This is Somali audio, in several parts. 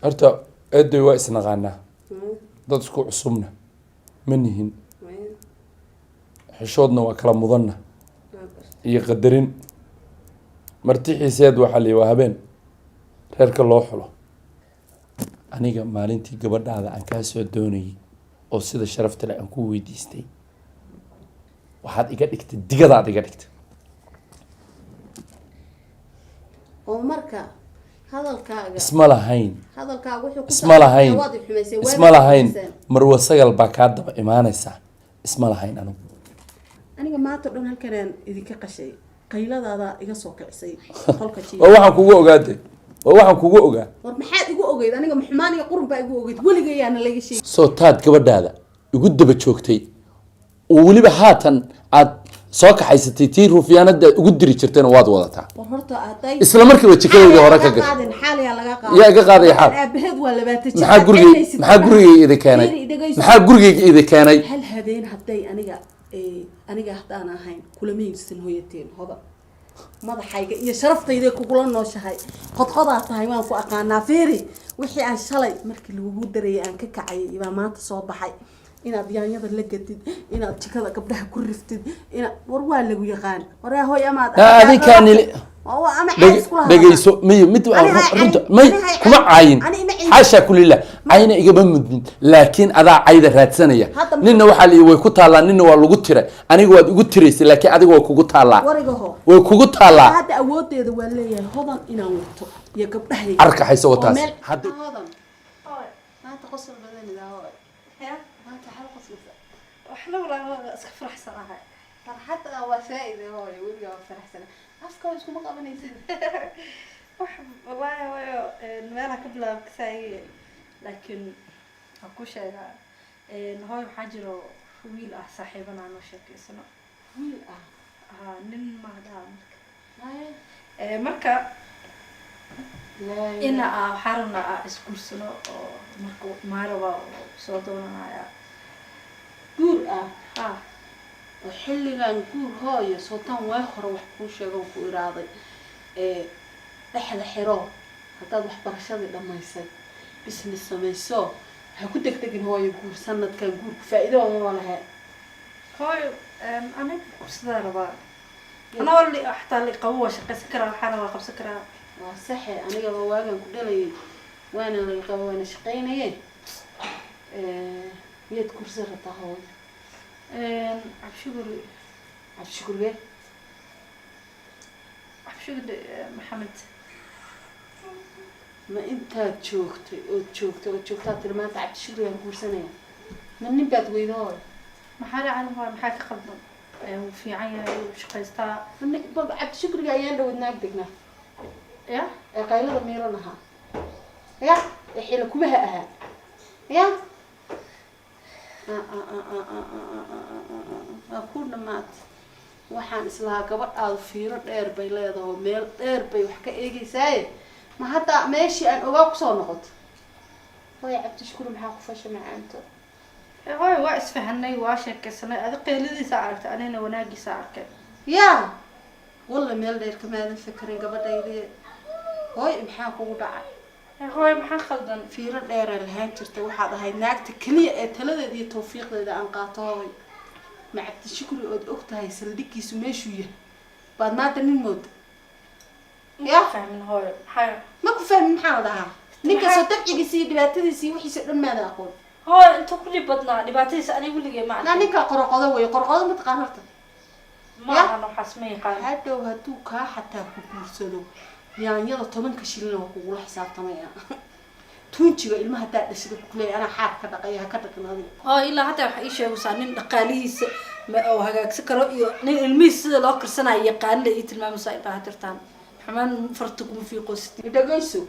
horta eeday waa isnaqaanaa dad isku cusubna ma nihin xishoodna waa kala mudanna iyo qadarin martixiiseed waxaa la waa habeen reerka loo xulo aniga maalintii gabadhaada aan kaa soo doonayay oo sida sharafta leh aan ku weydiistay waxaad iga dhigtay digadaad iga dhigtay oo marka hadalkaaga isma lahayn wuxuu ku isma lahayn marwa sagal baa kaa daba imaanaysaa isma lahayn aniga maanta dhan halkanaan idinka qashay qayladaada iga soo kicisay qolka jiif waxaan kugu ogaatay waxaan kugu ogaa war maxaad igu ogeyd aniga maxmaan iyo qurun baa igu ogeyd weligeeyana laga sheegay soo taad gabadhaada igu daba joogtay oo weliba haatan aad soo kaxaysatay tii ruufyaanada ugu diri jirtayna waad wadataa war horta aday isla markiiba jikadayda hore ka gashay xaaliya laga qaaday yaa iga qaaday xaal aabaheed waa labaatan jir maxaa gurigayga idin keenay hal habeen haday aniga hadaan ahayn kula meeysan hooyateen hoda madaxayga iyo sharaftayda kugula nooshahay qodqodaa tahay waan ku aqaanaa feeri wixii aan shalay markii lagu dareeyay aan ka kacay ibaa maanta soo baxay inaad yaanyada la gadid inaad jikada gabdhaha ku riftid war waa lagu yaqaan war hooy amaad adinkaani dhageyso mid runta kuma caayin xaasha kulillah cayna igama mudmin laakiin adaa cayda raadsanaya ninna waxaa la way ku taalaa ninna waa lagu tiray aniga waad igu tiraysay laakiin adiga waa kugu taalaa way kugu taalaa hadda awoodeeda waa leeyahay hodan inaan wato iyo gabdhaha arka hayso wataas hadda hodan maanta qosol badan idaa ولا اسكفرح صراحه فرحت وفائده هو ورجع فرحسنا اسكو اسكو ما قبنيسين والله هو المالها قبل كساي لكن اكو شيء هاي حاجرو ويل صاحبنا انا شكيسنا ويل نن ما دام marka ina xaruna iskursano oo marka maaraba soo doonaya guur xilligan guur hooyo sootan way hore wax ku sheego ku iraaday dhaxda xiro hadaad wax barashadii dhamaysay business samayso ha ku degdegin hooyo guur sanadkan guur faa'iido ma lahayn hooyo aniga kursada rabaa ana wali xataa li qawo shaqaysan karaa waxaan waa qabsan karaa waa sax aniga waagan ku dhalay waana la qawo waana shaqaynayay ميت كرسي رتاهوي عبشقر عبشقر محمد ما انت تشوكت ترمات عبشقر يا كرسنا من نبات ويدور محل عنه محاك قدم وفي عيا وشقيستا منك بابا عبشقر جايين لو ناقدنا يا قايله ميرنها يا حيل كبها اها يا كنا مات waxaan islaha gabadh aad fiiro dheer bay leedahay meel dheer bay wax ka eegaysaa ma hada meeshii aan ogaa ku soo noqoto way cabdi shukr maxaa ku fashay macaanto hooy waa isfahanay waa sheekaysanay aad qeyladiisa aragtay anina wanaagiisa arkay ya walla meel dheer kamaada fikrin gabadhaydii hooy maxaa kugu dhacay hooy maxaa khaldan fiiro dheer lahayn jirtay waxaad ahayd naagta kaliya ee taladeeda iyo tawfiiqdeeda aan qaato hooy ma cabdi shukri oo ogtahay saldhigiisu meeshuu yahay baad maanta nin mood ya fahmin hooy ma ku fahmin maxaa dhahaa ninka soo dabcigiisa iyo dhibaatadiisa wixiisa dhan maada aqoon hooy inta ku dhibadnaa dhibaatadiisa aniga weligay ma aqoon ninka qorqodo way qorqodo ma taqaan horta ma ana xasmay qaan hadhow haduu kaa xataa ku guursado yaanyada 10 shilin oo kugu la xisaabtamaya tunjiga ilmaha daa dhashay ku leeyahay ana xaad ka dhaqaya ka dhaqnaadi oo ilaa hada waxa ii sheegaysaa nin dhaqaalihiisa ma oo hagaagsan karo iyo nin ilmihiisa sida loo karsanayo yaqaan la ii tilmaamay ay baahatirtaan xamaan farta kuma fiiqosti dhagayso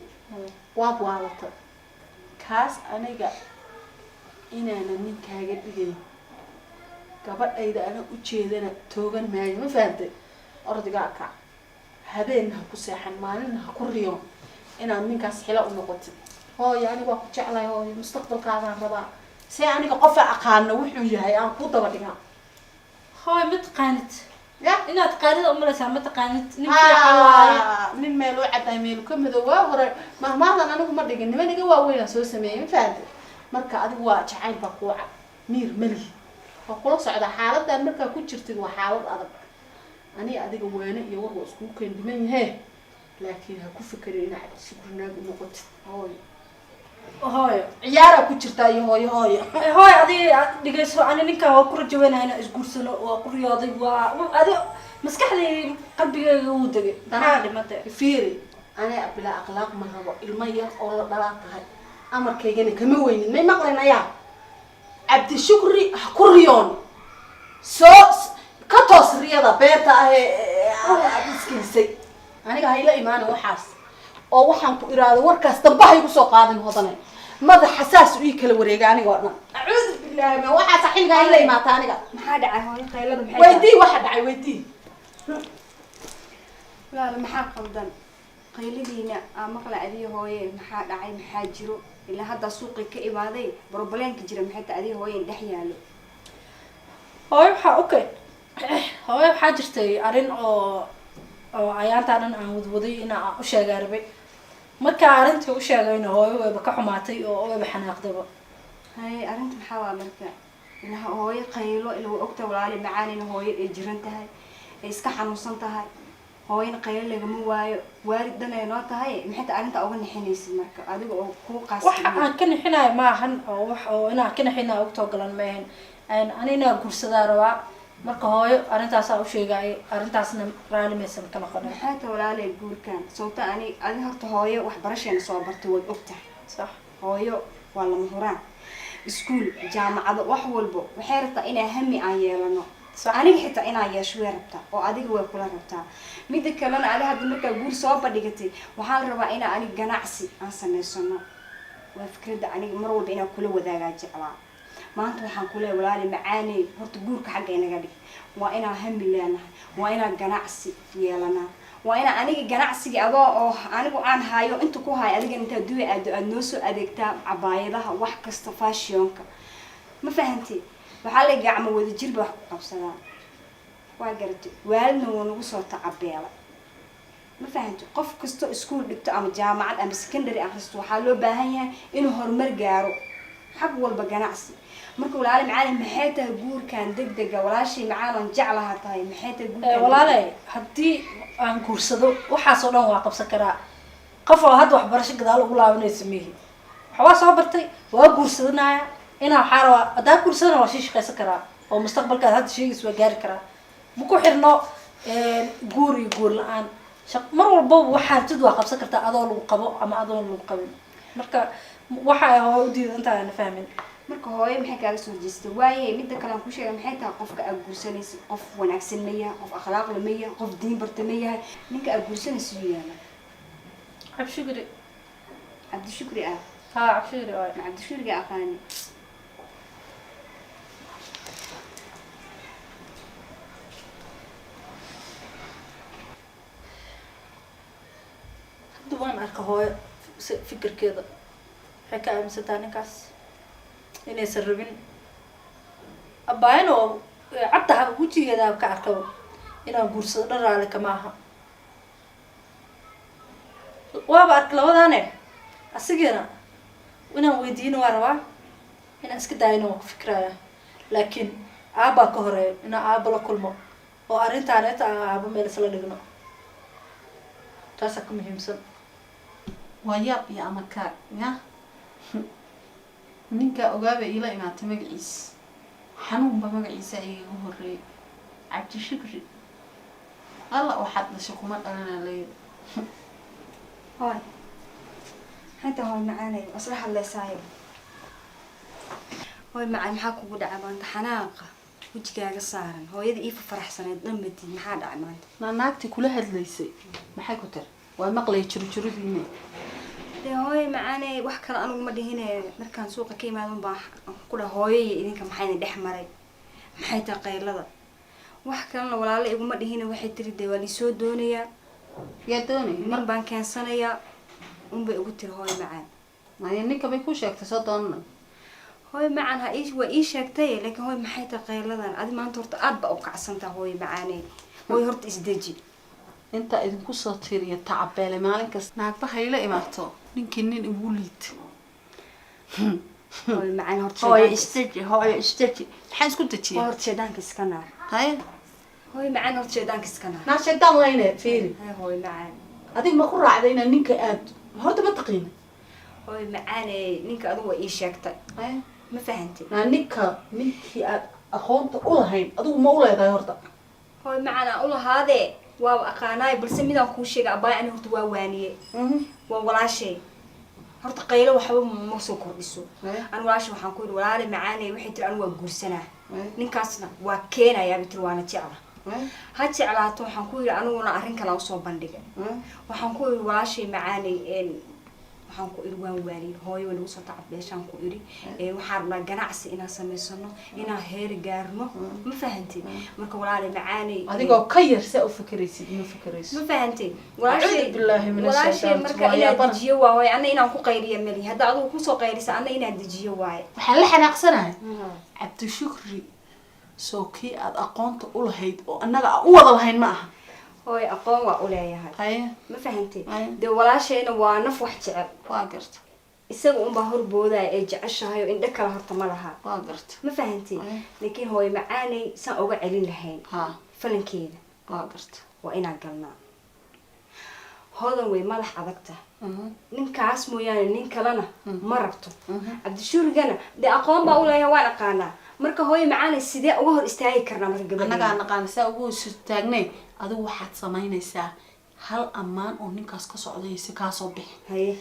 waa waalata kaas aniga inaana ninkaaga dhigay gabadhayda ana u jeedana toogan maayo ma fahamtay ordiga ka habeen ha ku seexan maalin ha ku riyo inaan ninkaas xila u noqotid hooyo aniga ku jeclay hooyo mustaqbalkaaga rabaa si aniga qof aqaano wuxuu yahay aan ku daba dhigaa hooyo mid qaanid يا إنها تقارن أم ولا سامة تقارن نمشي حواي من ميلو عدا ميلو كم ذو ورا ما هذا أنا نقول مرة جنبي نيجي وين أسوي سمين فهد مركا أدي واجع عين بقوع مير ملي وكل صعد حالة ده مركا كل شرط وحالة أدب أنا أدي وين يور وسكون كان دمني هي لكن هكون فكرين عاد سكرنا بنقطة هاي عيارة كل شرط هاي هاي أدي دقيسو أنا نكا وكل جوانا هنا إسقور سنة وكل رياضي وأدي مسكح لي قلبي ودقي هذا متى فيري أنا بلا أخلاق مرة المية أو بلا هاي أمر كيجني كم وين ما مقلنا يا عبد الشكري كوريون كتوس رياضة بيتا أبسكيسي أنا جاي لا إيمان وحاس أو وحن إرادة وركاس تبحي بسوق قادم هذانا ماذا حساس ويكل وريجاني قرنا أعوذ بالله ما واحد صحيح جاي لا إيمان تاني قال ما حد عهون قيلة محيط ويدي واحد عي ويدي لا محا قلدن قيلدينا مقلع عدي هوي محا دعي محا جرو إلا هذا سوقي كإبادي بروبلين كجرا محيط عدي هوي دحيالو هاي وحا أوكي هاي وحا جرتي أرين أو ayaantaan aan wadwaday in aan u sheegay arbe marka arintii u sheegayna hooyo way ka xumaatay oo way xanaaqdaba هاي أرنت محاوى مركا إنها هوي قيلو إلا وقتها ولا معاني هوي جرنتها إسكا حنوصنتها هوي قيل لي مو وارد دنا ينوتها هاي محيط أرنت أول نحنيس مركا أدي كو قاس waxaan ka nixinay ma ahan oo wax oo inaan ka nixinay waqti galan ma ahan anina guursadaa rabaa marka hooyo arintaas aan u sheegay arintaasna raali meesan kama qodin محيط ولا لي جوركان صوتا أنا هرت هوي وحبرشين صوبرت وقتها صح هوي والله مهران اسكول جامعة وحولبو وحيرتا إنا همي آيالانو أنا حتى إنا يشوي ربطا وأديك ويقولا ربطا ميدا كلان على هاد المركا قول صوبا ديكتي وحال ربا أنا جناعسي أنسان سنة وفكرة أنا مروا بينا كل وذاقا جعلا ما أنتو وحان كله ولالي معاني هرت قولك حقا إنا قدي وإنا همي لنا وإنا جناعسي يالنا وأنا جناعسي أضاء أنا عن هايو أنتو كو هاي أديك أنت دوي النوسو أديكتا عبايدها wax kasta fashion-ka ma fahanti waxa la gacmo wada jir wax ku qabsadaan waa garatay waalna uu nagu soo tacabeela ma fahanti qof kasto iskuul dhigto ama jaamacad ama secondary akhristo waxa loo baahan yahay inuu horumar gaaro xaq walba ganacsi marka walaal macaan maxay tahay guurkan degdega walaashii macaan jeclaha tahay maxay tahay guurkan walaalay hadii aan guursado waxa soo dhan waa qabsan karaa qof oo had wax barasho gadaal ugu laabanaysa mihi waxa soo bartay waa guursadanaaya ina xaro adaa guursadana waa shaqeysan karaa oo mustaqbalka had shaqeys waa gaari karaa ma ku xirno guur la'aan mar walba waxa tid waa qabsan kartaa adoo lagu qabo ama adoo lagu qabin marka waxa ay u diidantaa aan fahmin marka hooyo maxay kaaga soo jeestay waaye midda kale aan ku sheegay maxay tahay qofka aad guursanaysid qof wanaagsan ma yahay qof akhlaaq leh ma yahay qof diin barta ma yahay ninka aad guursanaysid uu yahay cabdi shukri ah ها عبشيري واي cabdi shukri aqaani دوان arka hooyo fikirkeeda waxay ka aaminsantaa ninkaas inaysan rabin abaayan oo cadda wajigeeda ka arkaba inaan guursado dhan raali kama aha waaba ark labadaane asigana inaan weydiino waa rabaa inaan iska daayino waan ku fikraya laakiin aabaa ka horeeyo inaan aaba la kulmo oo arrintaan inta aan aaba meel isla dhigno taasaa ka muhiimsan waa yaab iyo amakaag ya ninka ogaaba ila imaatay magaciisa xanuunba magaciisa iigu horeeyay cabdi shukri alla waxaad dhashay kuma dhalana leeyahay هاي حتى هاي معانا أصلح الله يسايب هاي معانا محاكو قد عبان حناقة وجهك صارن هو يدي إيف فرح سنة دمتي محاد عمان naagtii kula hadlaysay maxay ku tar waa maqlay jurjuradiina هاي معانا وحكى أنا ما دي هنا مركان سوق كيما دون باح كل هاي إذا كم حين دحمري محيط قيلة وحكى أنا ولا لا يقوم ما دي هنا واحد تريد ولي سود دنيا yaa doonay من بان كان سنة بقولت هاي معان ما ninka bay ku sheegtay soo doonay هاي معان هايش وإيش شكتي لكن هاي محيط قيلة أدي ما أنت رت أربع وقعسنت هاي معاني way horta isdeji inta idinku soo tiiriya tacabeele maalin kasta naagba hayla imaato ninkii nin igu liid way macaan horta hooyo istaji maxaan isku dejiyaa horta sheedaanka iska naar hay way macaan horta sheedaanka iska naar naa sheedaan wayne fiiri way macaan adiga ma ku raacday inaa ninka aad horta ma taqiina way macaan ninka adigu waa ii sheegtay ma fahantay naa ninkii aad aqoonta u lahayn adigu ma u leedahay horta way macaan aan u lahaadee waa aqaanaay balse midaan kuu sheegay abaay ani horta waa waaniye waa walaashay horta qaylo waxba ma soo kordhiso aan walaashay waxaan ku yiri walaale macaanay waxay tiri anigu waa guursanaa ninkaasna waa keenayaa bitir waana jecla ha jeclaato waxaan ku yiri aniguna arrin kale u soo bandhigay waxaan ku yiri walaashay macaanay waxaan ku iri waan waaniye hooyo wanagu soo tacab beeshaan ku iri waxaan rabnaa ganacsi inaan samaysano inaan heer gaarno ma fahantay marka walaale macaanay adigoo ka yar saa u fakaraysid ma fakaraysid ma fahantay walaashay marka inaan dejiyo waaye ana inaan ku qayriyo mali hadda adigu kusoo qayrisa ana inaan dejiyo waaye waxaan la xanaaqsanahay cabdishukri soo kii aad aqoonta u lahayd oo annaga aan u wada lahayn ma aha hooy aqoon waa u leeyahay haye ma fahantay dee walaashayna waa naf wax jecel waa garta isaga unbaa horboodaya ee jeceshahay oo indho kale horta ma laha waa garta ma fahantay laakiin hooy macaanay saan uga celin lahayn falankeeda waa garta waa inaan galnaa hodan way madax adagta ninkaas mooyaane nin kalena ma rabto cabdishuurigana dee aqoon baa u leeyahay waan aqaanaa marka hooyo macaanay sidee uga hor istaagi karnaa marka gabadha annagaa naqaana saa ugu istaagnay adigu waxaad samaynaysaa hal ammaan oo ninkaas ka socday si kaasoo bixi haye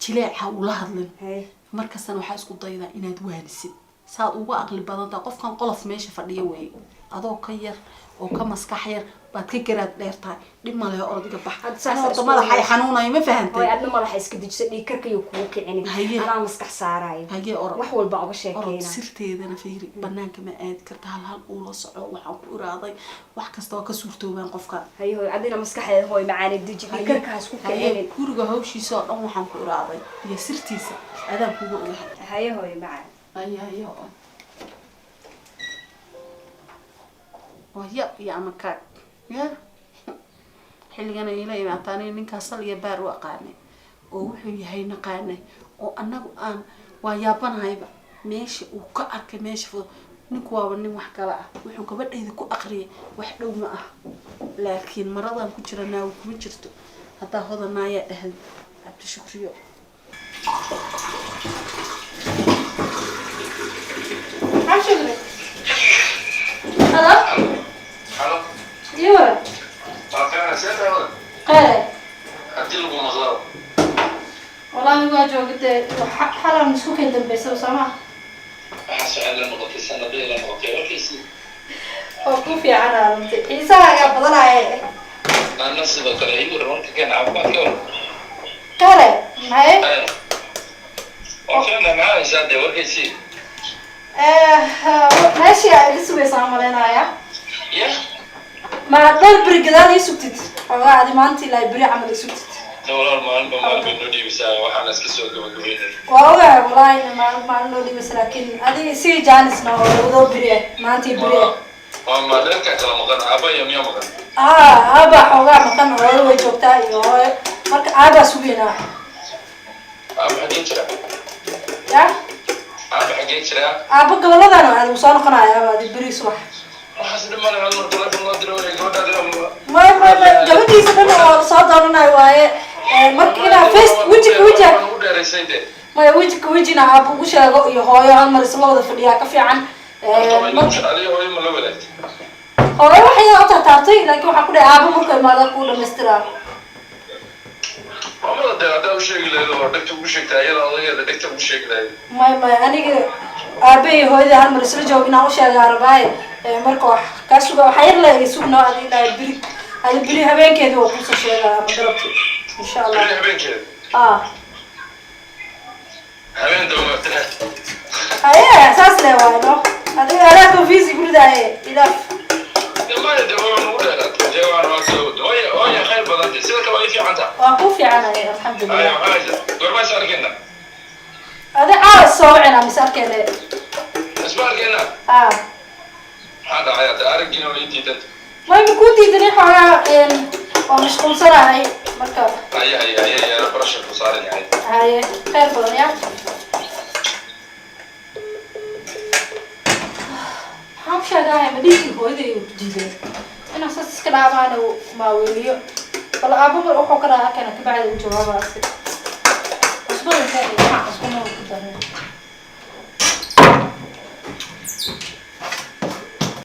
jileeca ula hadlin haye markastana waxaa isku daydaa inaad waanisid saad uga aqli badantaa qofkan qolof meesha fadhiya weeye adoo ka yar oo ka maskax yar baad ka garaad dheertahay dhib ma lehe orodiga bax horta madaxa ay xanuunayo ma fahantay hooy adna madaxa iska dejiso dhiig karkayo kugu kicini anaa maskax saaraayo haye orod wax walba uga sheekeyna sirteedana fiiri banaanka ma aadi karta hal ula soco waxaan ku iraaday wax kasta waa ka suurtoobaan qofka haye hooy adina maskaxeeda hooy macaanay deji dhiig karkaas ku kicini guriga hawshiisa oo dhan waxaan ku iraaday iyo sirtiisa adaan kugu ogahay haye hooy macaan haye ويا يا مكان يا حلقنا إلى ما تاني نك صل يبار وقاني ووحي هاي نقاني وأنا أن ويابان هايبا ماشي وكأرك ماشي في نكوا وني وحكلا وحنا كبر إذا كو أقري وحدو معه لكن مرضا كجرنا وكمجرتو هذا هذا ما يأهل عبد الشكريو عشرة هلا Halo. Iya. Apa saya tahu. Qale. Hadii lagu maqlo. Wallahi waa joogtay xalan isku keen dambeysay sama. Waxa su'aal la noqotay sanadii la noqotay warkiisi. Oo ku fiican arintay. Isaga badanaaye. Ana sidoo kale igu roonka kan caafimaadka wala. Qale, maxay? Oo fiicna ma haysaa warkiisi. ماشي لسه بيسامرينايا يا ما دور بريغدان يسوتيت اوغا ادي مانتي لاي بري عمل يسوتيت والله ما بنودي بس waxaan iska soo gabagabeynay waaga wallahi ma noodi bas laakiin adi si jaanis na wado biri maanti biri ma dadka kala maqan aba yam maqan aba xogaa maqan oo way joogtaa iyo marka aba sugeena aba hadii jira ya aba xagee jira aba goboladana aad soo noqonayaa adi biri subax waxaas dhiman hal mar telefoon loo diro gabadha ma gabadhiisa dhan oo soo doonanayo waaye markina face wajiga u dheeraysayde ma wajina aab ugu sheego iyo hooyo hal mar isla wada fadhiyaa ka fiican hooyo waxay u taataartay laakiin waxaa ku dhahay aabo markay imaada ku dhammaystiraa mamada dee haddaa u sheegi lahayd oo dhegta ugu sheegtay ayada odageeda dhegta ugu sheegi lahayd may aniga aabbahay hooyada hal mar isla joog inaan u sheegaa rabaaye marka wax kaa suga waxaa yar leegay sugno adi dhahay biri habeenkeedii waa kusoo sheegaa ama galabti insha allah habeenkeeda habeen dawmatira haye saas le waayo no adiga alaa konfiisi guridaye ilaaf ما يدور نقول لك جوان واسود ويا خير بدل سيرك وين في عنده واقول في عنا الحمد لله ايوه حاجه دور ما ساركنا هذا عاوز صوعنا مساركنا اسمع لنا هذا حياتي ارجينا وليتي تنت ما يكون تدري حاجة ومش كل سنة هاي مركب. هي أنا برشة مصاري يعني. هاي خير فضل يا. حامش هذا مدينة هو ذي جديد. أنا أساس كده أنا وما وليه. فلا أبو بروح وكذا كان كبعد الجواب أصلا. أصبر ثاني ما أصبر.